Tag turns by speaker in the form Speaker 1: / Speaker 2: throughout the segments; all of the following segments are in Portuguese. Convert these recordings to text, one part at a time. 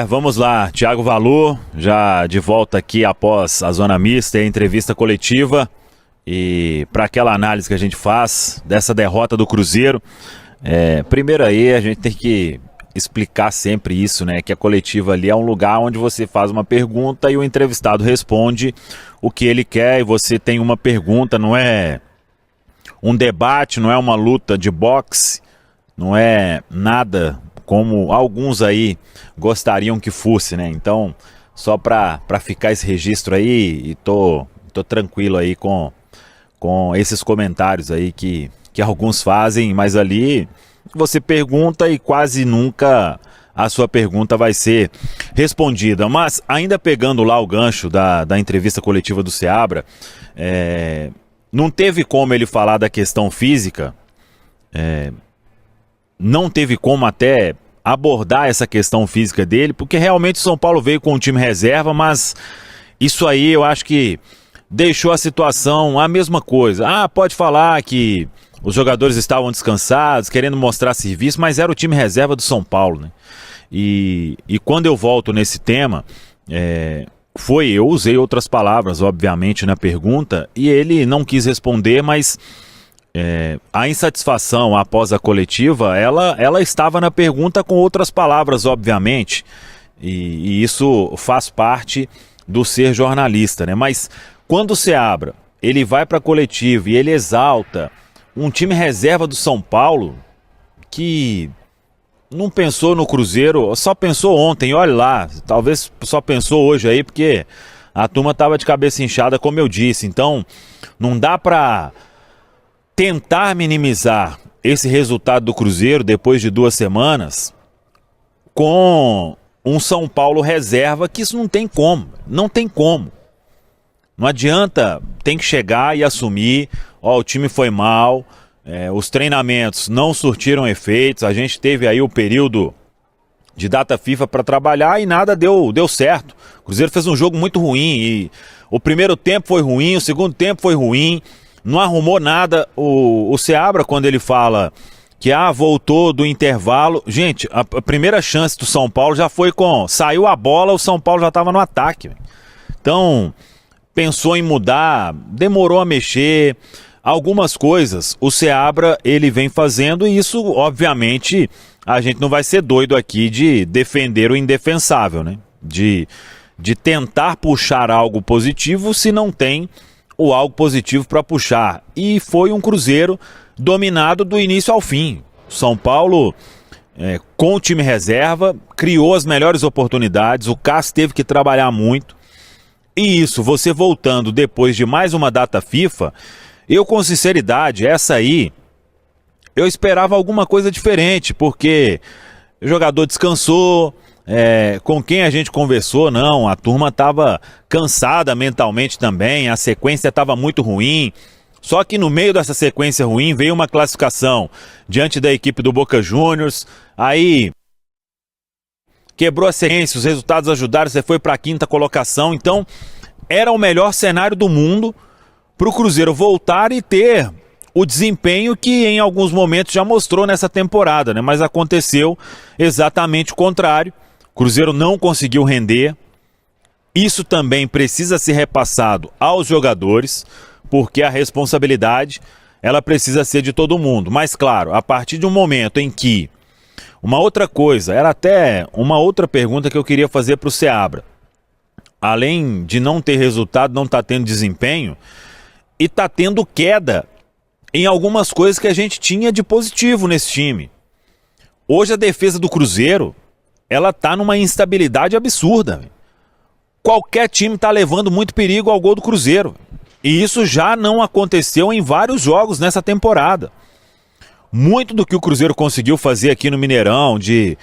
Speaker 1: Vamos lá, Thiago Valu, já de volta aqui após a zona mista e a entrevista coletiva. E para aquela análise que a gente faz dessa derrota do Cruzeiro, primeiro aí a gente tem que explicar sempre isso, né? Que a coletiva ali é um lugar onde você faz uma pergunta e o entrevistado responde o que ele quer e você tem uma pergunta, não é um debate, não é uma luta de boxe, não é nada como alguns aí gostariam que fosse, né? Então, só para ficar esse registro aí, e tô tranquilo aí com esses comentários aí que alguns fazem, mas ali você pergunta e quase nunca a sua pergunta vai ser respondida. Mas ainda pegando lá o gancho da entrevista coletiva do Seabra, não teve como ele falar da questão física, não teve como até abordar essa questão física dele, porque realmente o São Paulo veio com um time reserva, mas isso aí eu acho que deixou a situação a mesma coisa. Pode falar que os jogadores estavam descansados, querendo mostrar serviço, mas era o time reserva do São Paulo, né? E quando eu volto nesse tema, eu usei outras palavras, obviamente, na pergunta, e ele não quis responder, mas a insatisfação após a coletiva, ela estava na pergunta com outras palavras, obviamente, e isso faz parte do ser jornalista, né? Mas quando o Seabra, ele vai para a coletiva e ele exalta um time reserva do São Paulo, que não pensou no Cruzeiro, só pensou ontem, olha lá, talvez só pensou hoje aí, porque a turma estava de cabeça inchada, como eu disse. Então, não dá para tentar minimizar esse resultado do Cruzeiro depois de 2 semanas com um São Paulo reserva, que isso não tem como, não tem como. Não adianta, tem que chegar e assumir, o time foi mal, os treinamentos não surtiram efeitos, a gente teve aí o período de data FIFA para trabalhar e nada deu certo. O Cruzeiro fez um jogo muito ruim e o primeiro tempo foi ruim, o segundo tempo foi ruim, não arrumou nada. O Seabra, quando ele fala que voltou do intervalo, gente, a primeira chance do São Paulo já foi saiu a bola, o São Paulo já estava no ataque. Então, pensou em mudar, demorou a mexer, algumas coisas o Seabra ele vem fazendo e isso, obviamente, a gente não vai ser doido aqui de defender o indefensável, né? De tentar puxar algo positivo se não tem o algo positivo para puxar. E foi um Cruzeiro dominado do início ao fim. São Paulo, com o time reserva, criou as melhores oportunidades, o Cássio teve que trabalhar muito. E isso, você voltando depois de mais uma data FIFA, eu com sinceridade, essa aí, eu esperava alguma coisa diferente, porque o jogador descansou, com quem a gente conversou, não, a turma estava cansada mentalmente também, a sequência estava muito ruim, só que no meio dessa sequência ruim veio uma classificação diante da equipe do Boca Juniors, aí quebrou a sequência, os resultados ajudaram, você foi para a 5ª colocação, então era o melhor cenário do mundo para o Cruzeiro voltar e ter o desempenho que em alguns momentos já mostrou nessa temporada, né? Mas aconteceu exatamente o contrário, o Cruzeiro não conseguiu render, isso também precisa ser repassado aos jogadores, porque a responsabilidade ela precisa ser de todo mundo, mas claro, a partir de um momento em que uma outra coisa, era até uma outra pergunta que eu queria fazer para o Seabra. Além de não ter resultado, não está tendo desempenho, e está tendo queda em algumas coisas que a gente tinha de positivo nesse time. Hoje a defesa do Cruzeiro, ela está numa instabilidade absurda. Qualquer time está levando muito perigo ao gol do Cruzeiro. E isso já não aconteceu em vários jogos nessa temporada. Muito do que o Cruzeiro conseguiu fazer aqui no Mineirão, de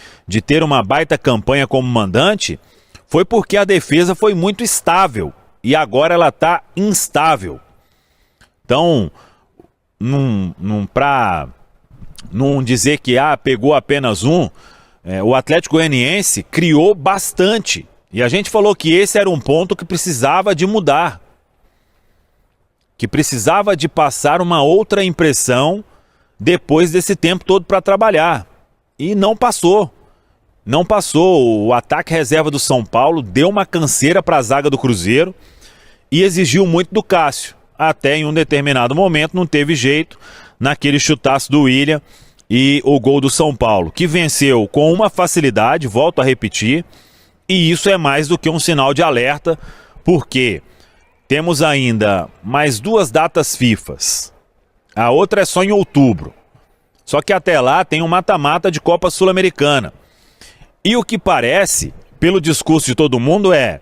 Speaker 1: ter uma baita campanha como mandante, foi porque a defesa foi muito estável e agora ela está instável. Então, para não dizer que pegou apenas um, o Atlético Goianiense criou bastante. E a gente falou que esse era um ponto que precisava de mudar, que precisava de passar uma outra impressão depois desse tempo todo para trabalhar. E não passou. Não passou. O ataque reserva do São Paulo deu uma canseira para a zaga do Cruzeiro e exigiu muito do Cássio. Até em um determinado momento não teve jeito, naquele chutaço do William e o gol do São Paulo, que venceu com uma facilidade, volto a repetir, e isso é mais do que um sinal de alerta, porque temos ainda mais 2 datas FIFAs. A outra é só em outubro. Só que até lá tem um mata-mata de Copa Sul-Americana. E o que parece, pelo discurso de todo mundo, é: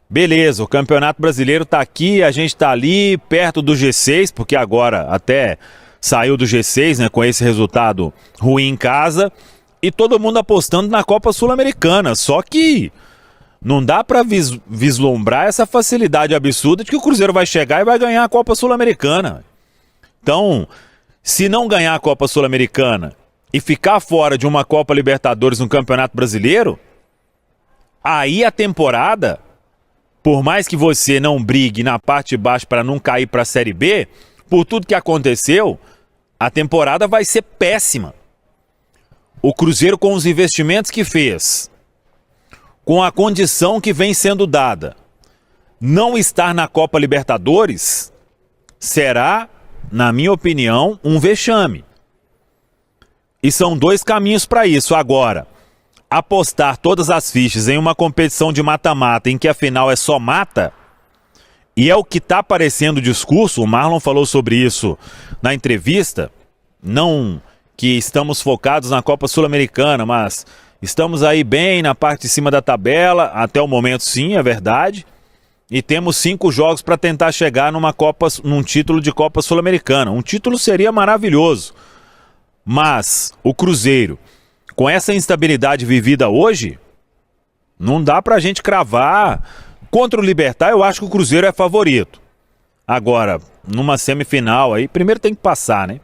Speaker 1: beleza, o Campeonato Brasileiro tá aqui, a gente tá ali, perto do G6, porque agora até saiu do G6, né, com esse resultado ruim em casa, e todo mundo apostando na Copa Sul-Americana. Só que não dá para vislumbrar essa facilidade absurda de que o Cruzeiro vai chegar e vai ganhar a Copa Sul-Americana. Então, se não ganhar a Copa Sul-Americana e ficar fora de uma Copa Libertadores no Campeonato Brasileiro, aí a temporada, por mais que você não brigue na parte de baixo para não cair para a Série B, por tudo que aconteceu, a temporada vai ser péssima. O Cruzeiro, com os investimentos que fez, com a condição que vem sendo dada, não estar na Copa Libertadores será, na minha opinião, um vexame. E são 2 caminhos para isso. Agora, apostar todas as fichas em uma competição de mata-mata em que a final é só mata, e é o que está aparecendo o discurso, o Marlon falou sobre isso na entrevista, não que estamos focados na Copa Sul-Americana, mas estamos aí bem na parte de cima da tabela, até o momento sim, é verdade, e temos 5 jogos para tentar chegar num título de Copa Sul-Americana. Um título seria maravilhoso, mas o Cruzeiro, com essa instabilidade vivida hoje, não dá pra gente cravar. Contra o Libertad, eu acho que o Cruzeiro é favorito. Agora, numa semifinal aí, primeiro tem que passar, né?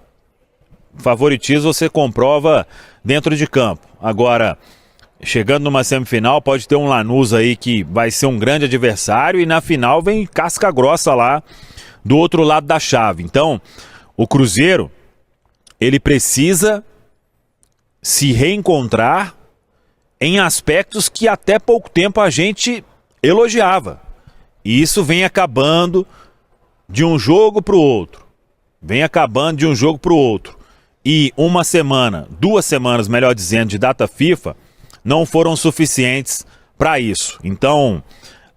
Speaker 1: Favoritismo você comprova dentro de campo. Agora, chegando numa semifinal, pode ter um Lanús aí que vai ser um grande adversário, e na final vem casca grossa lá do outro lado da chave. Então, o Cruzeiro, ele precisa se reencontrar em aspectos que até pouco tempo a gente elogiava. E isso vem acabando de um jogo para o outro. Vem acabando de um jogo para o outro. E uma semana, 2 semanas, melhor dizendo, de data FIFA, não foram suficientes para isso. Então,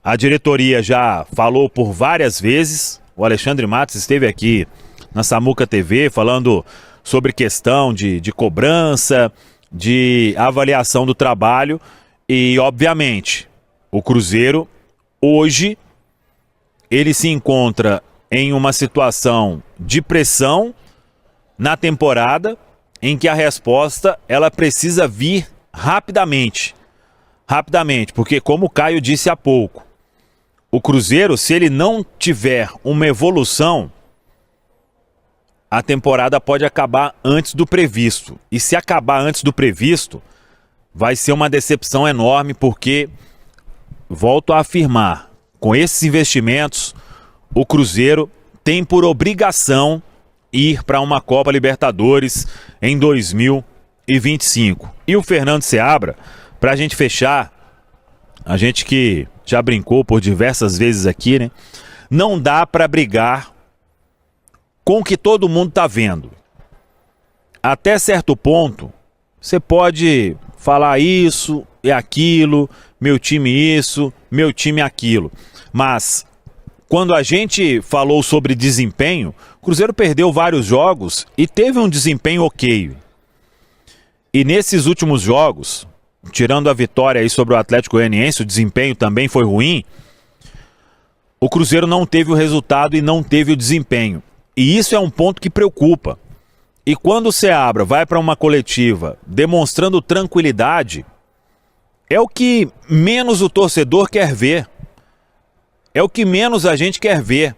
Speaker 1: a diretoria já falou por várias vezes, o Alexandre Matos esteve aqui na Samuca TV falando sobre questão de cobrança, de avaliação do trabalho, e obviamente o Cruzeiro hoje ele se encontra em uma situação de pressão na temporada, em que a resposta ela precisa vir rapidamente, porque como o Caio disse há pouco, o Cruzeiro, se ele não tiver uma evolução, a temporada pode acabar antes do previsto. E se acabar antes do previsto, vai ser uma decepção enorme, porque, volto a afirmar, com esses investimentos, o Cruzeiro tem por obrigação ir para uma Copa Libertadores em 2025. E o Fernando Seabra, para a gente fechar, a gente que já brincou por diversas vezes aqui, né? Não dá para brigar com o que todo mundo está vendo. Até certo ponto, você pode falar isso e aquilo, meu time isso, meu time aquilo. Mas, quando a gente falou sobre desempenho, o Cruzeiro perdeu vários jogos e teve um desempenho ok. E nesses últimos jogos, tirando a vitória aí sobre o Atlético Goianiense, o desempenho também foi ruim, o Cruzeiro não teve o resultado e não teve o desempenho. E isso é um ponto que preocupa. E quando o Seabra vai para uma coletiva demonstrando tranquilidade, é o que menos o torcedor quer ver. É o que menos a gente quer ver.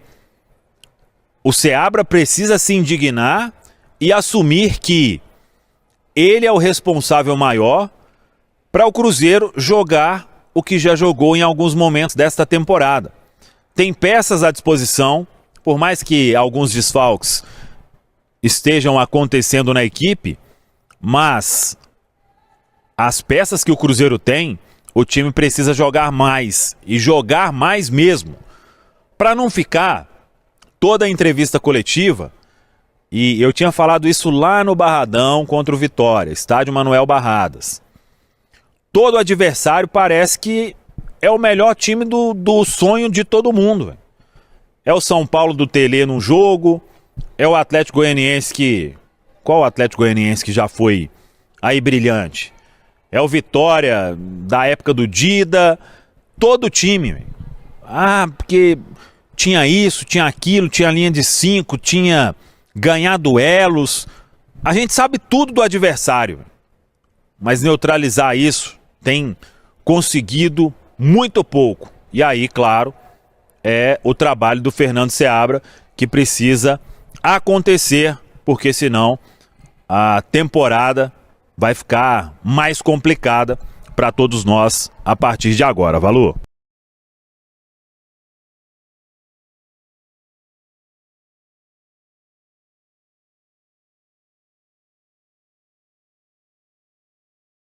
Speaker 1: O Seabra precisa se indignar e assumir que ele é o responsável maior para o Cruzeiro jogar o que já jogou em alguns momentos desta temporada. Tem peças à disposição, por mais que alguns desfalques estejam acontecendo na equipe, mas as peças que o Cruzeiro tem, o time precisa jogar mais, e jogar mais mesmo, para não ficar toda a entrevista coletiva, e eu tinha falado isso lá no Barradão contra o Vitória, estádio Manuel Barradas. Todo adversário parece que é o melhor time do sonho de todo mundo, véio. É o São Paulo do Telê num jogo, é o Atlético Goianiense que... Qual o Atlético Goianiense que já foi aí brilhante? É o Vitória da época do Dida, todo time, véio. Ah, porque tinha isso, tinha aquilo, tinha linha de 5, tinha ganhar duelos. A gente sabe tudo do adversário, mas neutralizar isso tem conseguido muito pouco. E aí, claro, é o trabalho do Fernando Seabra que precisa acontecer, porque senão a temporada vai ficar mais complicada para todos nós a partir de agora. Valor?